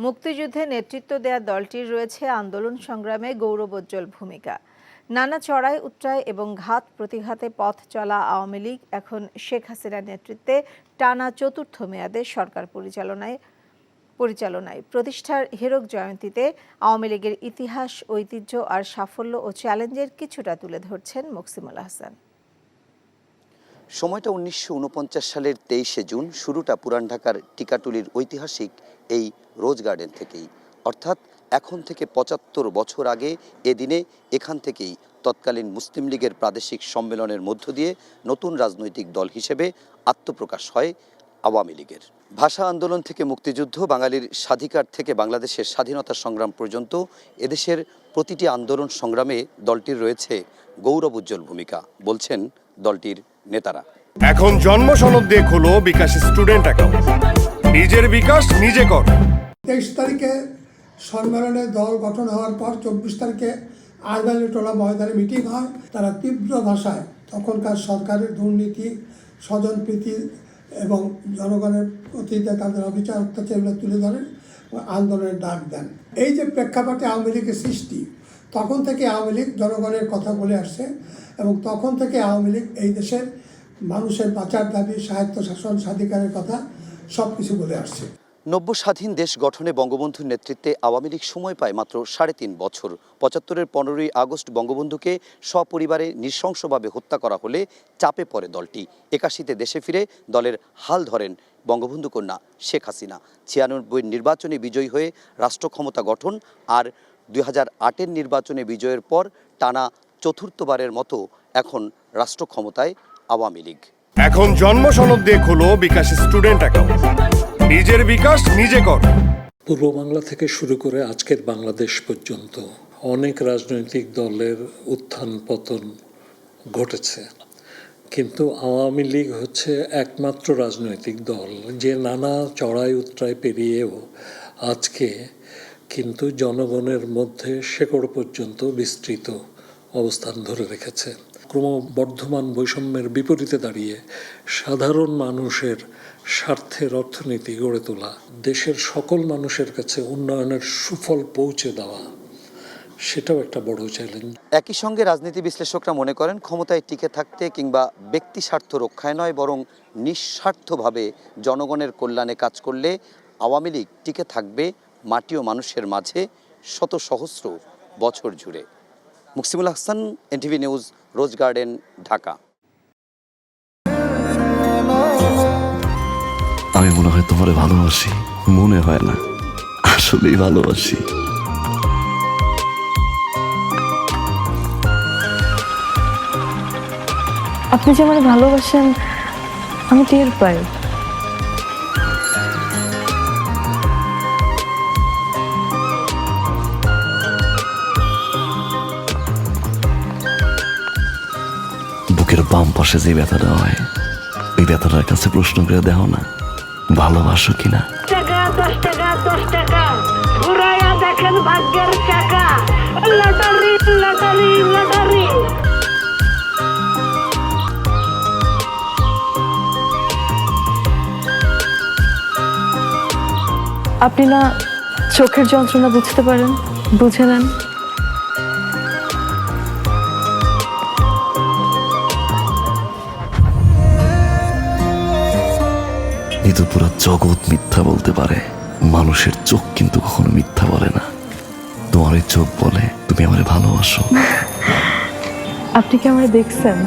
মুক্তিযুদ্ধে নেতৃত্ব দেয়া দলটির রয়েছে আন্দোলন সংগ্রামে গৌরবোজ্জ্বল ভূমিকা। নানা চড়াই উতরাই এবং ঘাত প্রতিঘাতে পথ চলা আওয়ামী লীগ এখন শেখ হাসিনার নেতৃত্বে টানা চতুর্থ মেয়াদে সরকার পরিচালনায় প্রতিষ্ঠার হীরক জয়ন্তীতে আওয়ামী লীগের ইতিহাস, ঐতিহ্য আর সাফল্য ও চ্যালেঞ্জের কিছুটা তুলে ধরছেন মোকসিমুল হাসান। সময়টা ১৯৪৯ সালের ২৩শে জুন। শুরুটা পুরান ঢাকার টিকাটুলির ঐতিহাসিক এই রোজ গার্ডেন থেকেই, অর্থাৎ এখন থেকে ৭৫ বছর আগে এদিনে এখান থেকেই তৎকালীন মুসলিম লীগের প্রাদেশিক সম্মেলনের মধ্য দিয়ে নতুন রাজনৈতিক দল হিসেবে আত্মপ্রকাশ হয় আওয়ামী লীগের। ভাষা আন্দোলন থেকে মুক্তিযুদ্ধ, বাঙালির স্বাধিকার থেকে বাংলাদেশের স্বাধীনতা সংগ্রাম পর্যন্ত এদেশের প্রতিটি আন্দোলন সংগ্রামে দলটির রয়েছে গৌরবোজ্জ্বল ভূমিকা, বলছেন দলটির নেতারা। এখন জন্ম সনদ দিয়ে খোলো বিকাশ স্টুডেন্ট অ্যাকাউন্ট, নিজের বিকাশ নিজে কর। ২৩ তারিখে সম্মেলনে দল গঠন হওয়ার পর ২৪ তারিখে আরবালিটোলা ময়দানে মিটিং হয়। তারা তীব্র ভাষায় তখনকার সরকারের দুর্নীতি, স্বজনপ্রীতি এবং জনগণের প্রতি তাদের অবিচার অত্যাচার তুলে ধরেন, আন্দোলনের ডাক দেন। এই যে প্রেক্ষাপটে আওয়ামী লীগের সৃষ্টি, তখন থেকে আওয়ামী লীগ জনগণের কথা বলে আসছে এবং তখন থেকে আওয়ামী লীগ এই দেশের মানুষের বাঁচার দাবি, স্বায়ত্তশাসন, স্বাধিকারের কথা সব কিছু বলে আসছে। নব্য স্বাধীন দেশ গঠনে বঙ্গবন্ধুর নেতৃত্বে আওয়ামী লীগ সময় পায় মাত্র ৩.৫ বছর। ৭৫-এর ১৫ই আগস্ট বঙ্গবন্ধুকে সপরিবারে নৃশংসভাবে হত্যা করা হলে চাপে পড়ে দলটি। ৮১-তে দেশে ফিরে দলের হাল ধরেন বঙ্গবন্ধু কন্যা শেখ হাসিনা। ৯৬-র নির্বাচনে বিজয়ী হয়ে রাষ্ট্র ক্ষমতা গঠন আর ২০০৮-এর নির্বাচনে বিজয়ের পর টানা চতুর্থবারের মতো এখন রাষ্ট্র ক্ষমতায় আওয়ামী লীগ। এখন জন্ম সনদ দিয়ে খোলো বিকাশ স্টুডেন্ট অ্যাকাউন্ট, নিজের বিকাশ নিজে কর। পূর্ব বাংলা থেকে শুরু করে আজকের বাংলাদেশ পর্যন্ত অনেক রাজনৈতিক দলের উত্থান পতন ঘটেছে, কিন্তু আওয়ামী লীগ হচ্ছে একমাত্র রাজনৈতিক দল যে নানা চড়াই উতরাই পেরিয়েও আজকে কিন্তু জনগণের মধ্যে শেকড় পর্যন্ত বিস্তৃত অবস্থান ধরে রেখেছে। ক্রমবর্ধমান বৈষম্যের বিপরীতে দাঁড়িয়ে সাধারণ মানুষের স্বার্থের অর্থনীতি গড়ে তোলা, দেশের সকল মানুষের কাছে উন্নয়নের সুফল পৌঁছে দেওয়া, সেটাও একটা বড় চ্যালেঞ্জ। একই সঙ্গে রাজনীতি বিশ্লেষকরা মনে করেন ক্ষমতায় টিকে থাকতে কিংবা ব্যক্তি স্বার্থ রক্ষায় নয়, বরং নিঃস্বার্থভাবে জনগণের কল্যাণে কাজ করলে আওয়ামী লীগ টিকে থাকবে মাটি ও মানুষের মাঝে শত সহস্র বছর জুড়ে। মোকসিমুল হাসান, এনটিভি নিউজ, রোজ গার্ডেন, ঢাকা। আমি মনে হয় তোমারে ভালোবাসি, মনে হয় না, আসলেই ভালোবাসি। আপনি যে আমাকে ভালোবাসেন আমি টের পাই। বুকের বাম পাশে যে ব্যথাটা হয়, ওই ব্যথাটার কাছে প্রশ্ন করে দেখো না, ভালোবাসো কিনা। আপনি না চোখের যন্ত্রণা বুঝতে পারেন, বুঝে নেন। কিন্তু পুরো জগৎ মিথ্যা বলতে পারে, মানুষের চোখ কিন্তু কখনো মিথ্যা বলে না। তোমার ওই চোখ বলে তুমি আমারে ভালোবাসো। আপনি কি আমারে দেখছেন?